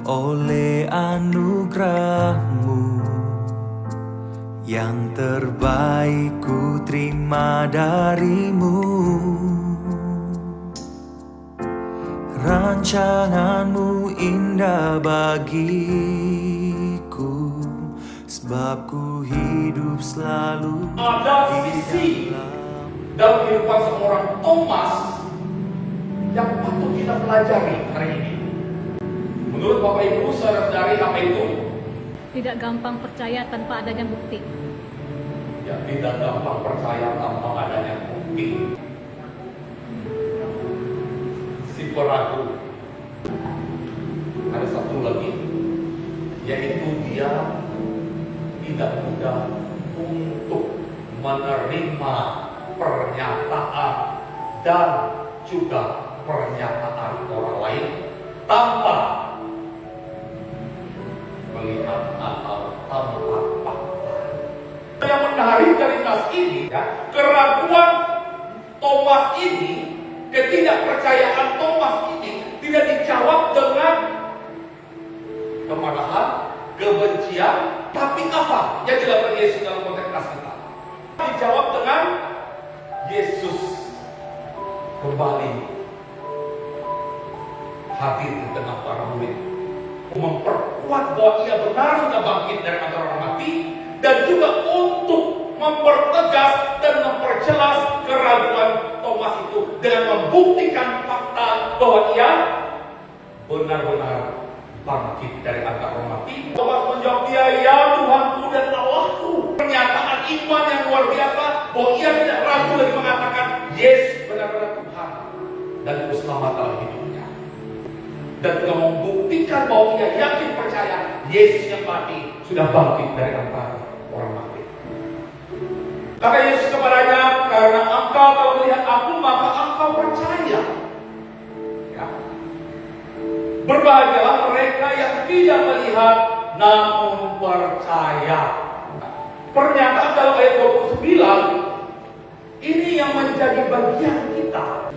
oleh anugerah-Mu. Yang terbaik ku terima dari-Mu. Rancangan-Mu indah bagiku, sebab ku hidup selalu ada sisi dalam kehidupan seorang Thomas yang patut kita pelajari hari ini. Menurut Bapak Ibu, saudara-saudari, apa itu? Tidak gampang percaya tanpa adanya bukti. Ya, tidak gampang percaya tanpa adanya bukti. Si peragu. Ada satu lagi, yaitu dia tidak mudah untuk menerima pernyataan dan juga pernyataan orang lain tanpa melihat atau tanpa fakta. Yang menarik dari tas ini, ya, keraguan Thomas ini, ketidakpercayaan Thomas ini tidak dijawab dengan kemarahan, kebencian, tapi apa yang dilakukan Yesus dalam konteks tas kita? Dijawab dengan Yesus kembali hadir di tengah para murid, memperkuat bahwa ia benar sudah bangkit dari antara orang mati, dan juga untuk mempertegas dan memperjelas keraguan Thomas itu dengan membuktikan fakta bahwa ia benar-benar bangkit dari antara orang mati. Thomas menjawab dia, "Ya Tuhanku dan Allahku." Pernyataan iman yang luar biasa bahwa ia tidak ragu lagi mengatakan Yesus benar-benar Tuhan dan Juru Selamat dalam hidupnya. Dan juga membuktikan bahwa ia yakin percaya Yesus yang mati sudah bangkit dari antara orang mati. Kata Yesus kepadanya, "Karena engkau telah melihat aku, maka engkau percaya." Ya. Berbahagialah mereka yang tidak melihat namun percaya. Pernyataan dalam ayat 29 ini yang menjadi bagian kita.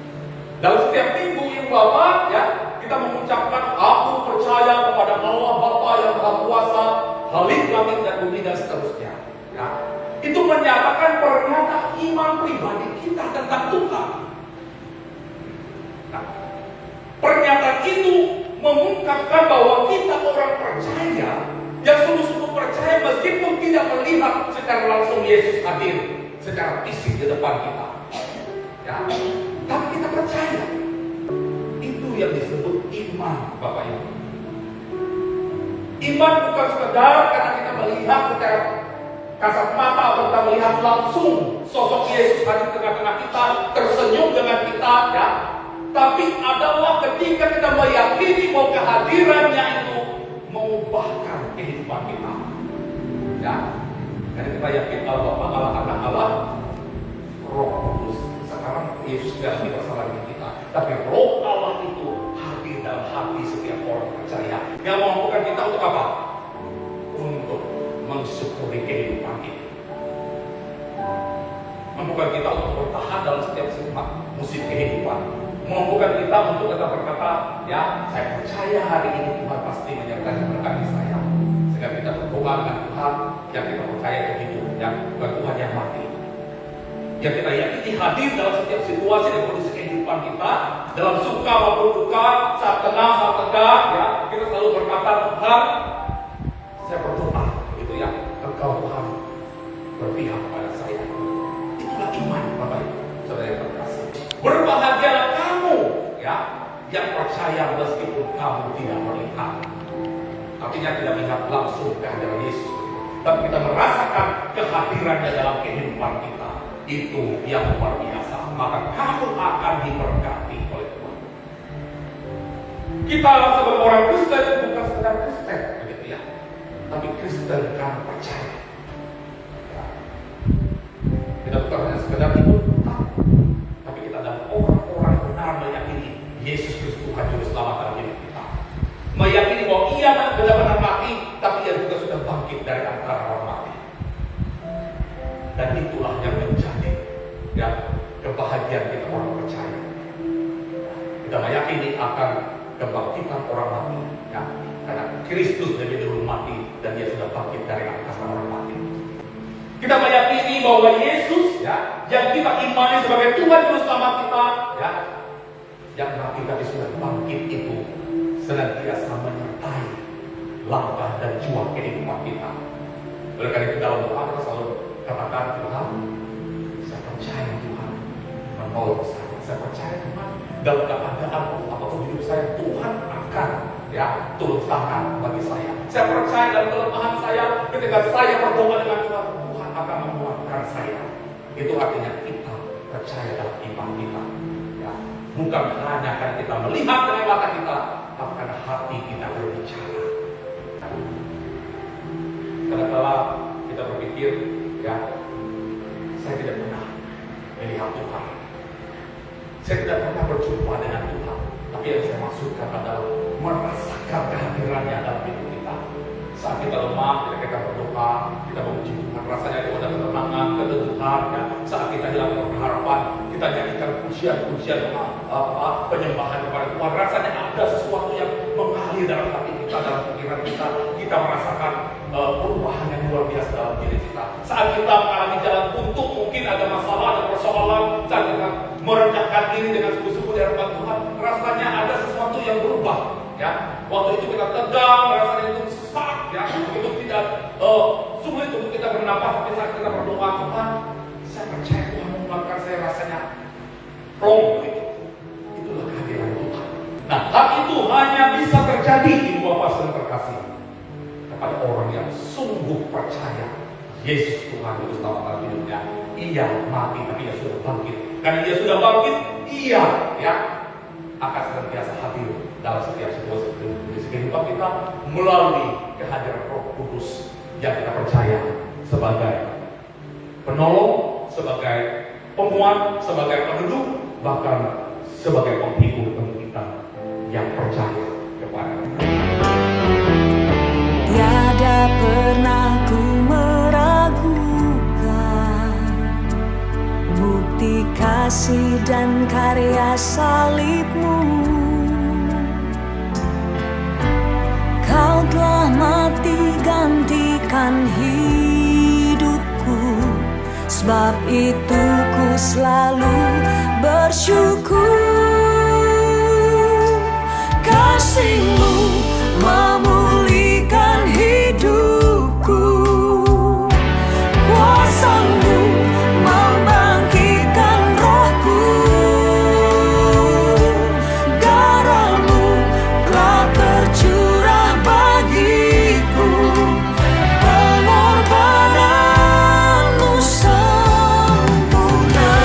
Dalam setiap minggu yang Bapak, ya, kita mengucapkan aku percaya kepada Allah Bapa yang Maha Kuasa, Khalik langit dan bumi dan seterusnya. Ya. Itu menyatakan pernyataan iman pribadi kita tentang Tuhan. Nah, pernyataan itu mengungkapkan bahwa kita orang percaya yang sungguh-sungguh percaya meskipun tidak melihat secara langsung Yesus hadir secara fisik di depan kita. Ya, tapi kita percaya. Itu yang disebut iman, Bapak Ibu. Iman bukan sekedar karena kita melihat secara kasat mata atau kita melihat langsung sosok Yesus hadir di tengah-tengah kita, tersenyum dengan kita, ya. Tapi adalah ketika kita meyakini bahwa kehadirannya itu mengubahkan kehidupan kita. Ya, karena kita yakin Allah Bapa, Allah Anak, Allah Roh Kudus. Sekarang Yesus tidak lagi bersama dengan kita, tapi Roh Allah itu hadir dalam hati setiap orang percaya. Yang memampukan kita untuk apa? Untuk mensyukuri kehidupan ini. Memampukan kita untuk bertahan dalam setiap musim kehidupan. Memampukan kita untuk tetap berkata, ya, saya percaya hari ini Tuhan pasti menyertai dan memberkati saya. Sehingga kita berdoa dengan Tuhan yang kita percaya itu hidup, yang bukan Tuhan yang mati. Yang kita yakini hadir dalam setiap situasi dan kondisi kehidupan kita, dalam suka maupun duka, saat tenang, saat tegang, ya, kita selalu berkata, Tuhan, saya berdoa, gitu ya, Engkau Tuhan berpihak kepada saya. Itulah iman, Bapak Ibu, saudara yang terkasih. Berbahagialah kamu, ya, yang percaya meskipun kamu tidak melihat. Artinya tidak melihat langsung kehadiran Yesus, tapi kita merasakan kehadirannya dalam kehidupan kita. Itu yang luar biasa. Maka kamu akan diberkati oleh Tuhan. Kita sebagai orang Kristen bukan sekedar Kristen, begitu ya, tapi Kristen kan percaya. Ya. Kita bukan hanya sekedar ikut Tuhan, tapi kita adalah orang-orang benar meyakini Yesus Kristus Tuhan Juru Selamat dalam hidup kita. Meyakini bahwa ia benar-benar mati, tapi ia juga sudah bangkit dari antara orang mati. Dan itulah yang menjadi, ya, kebahagiaan kita orang percaya. Kita meyakini akan kebangkitan orang mati, ya, karena Kristus lebih dulu mati dan dia sudah bangkit dari antara orang mati. Kita meyakini bahwa Yesus ya, yang kita imani sebagai Tuhan Juru Selamat kita ya, yang mati tapi sudah bangkit itu senantiasa menyertai langkah dan juang kehidupan kita. Oleh karena itu dalam doa kita selalu katakan, Tuhan, saya percaya Tuhan menolong saya. Saya percaya Tuhan dalam keadaan apapun hidup saya, Tuhan akan ya turun tangan bagi saya. Saya percaya dalam kelemahan saya, ketika saya berdoa dengan Tuhan, Tuhan akan menguatkan saya. Itu artinya kita percaya dalam iman kita. Ya, bukan hanya karena kita melihat dengan mata kita, tapi karena hati kita berbicara. Kadang-kala kita berpikir, ya, saya tidak pernah melihat Tuhan. Saya tidak pernah berjumpa dengan Tuhan. Tapi yang saya maksudkan adalah merasakan kehadirannya dalam hidup kita. Saat kita lemah, kita berdoa, kita memuji Tuhan, rasanya itu ada ketenangan, keteduhan. Ya. Saat kita hilang pengharapan, kita nyanyikan pujian-pujian penyembahan kepada Tuhan. Rasanya ada sesuatu yang mengalir dalam hati kita, dalam pikiran kita. Kita merasakan perubahan yang luar biasa dalam diri kita. Saat kita mengalami jalan buntu, mungkin ada masalah, ada persoalan, saat kita merendahkan diri dengan sungguh-sungguh di hadapan Tuhan, rasanya ada sesuatu yang berubah. Ya, waktu itu kita tegang, rasanya itu sesak, ya, itu tidak sulit untuk kita bernapas. Tapi saat kita berdoa, Tuhan, saya percaya Tuhan menguatkan saya, rasanya plong begitu. Itulah kehadiran Tuhan. Nah, hal itu hanya bisa terjadi di Bapak yang terkasih kepada orang yang sungguh percaya Yesus Tuhan Juru Selamat hidupnya. Ia mati tapi ia sudah bangkit. Karena dia sudah bangkit, ia ya akan senantiasa hadir dalam setiap situasi kehidupan kita melalui kehadiran Roh Kudus yang kita percaya sebagai penolong, sebagai penguat, sebagai penduduk, bahkan sebagai penghibur kita yang percaya kepada Dia. Tiada pernah ku meragukan bukti kasih dan karya salib-Mu. Kau telah mati gantikan hidupku, sebab itu ku selalu bersyukur. Kasih-Mu memulihkan hidupku, kuasa-Mu membangkitkan rohku, darah-Mu telah tercurah bagiku, pengorbanan-Mu sempurna.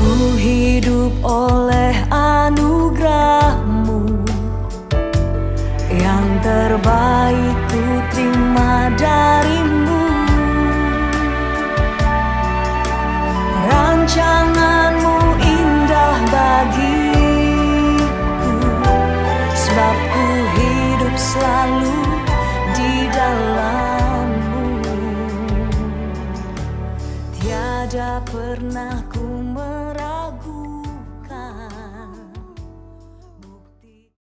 Ku hidup oleh anugerah-Mu, yang terbaik ku terima dari-Mu. Rancangan-Mu indah bagiku, sebab ku hidup selalu di dalam-Mu. Tiada pernah ku merasa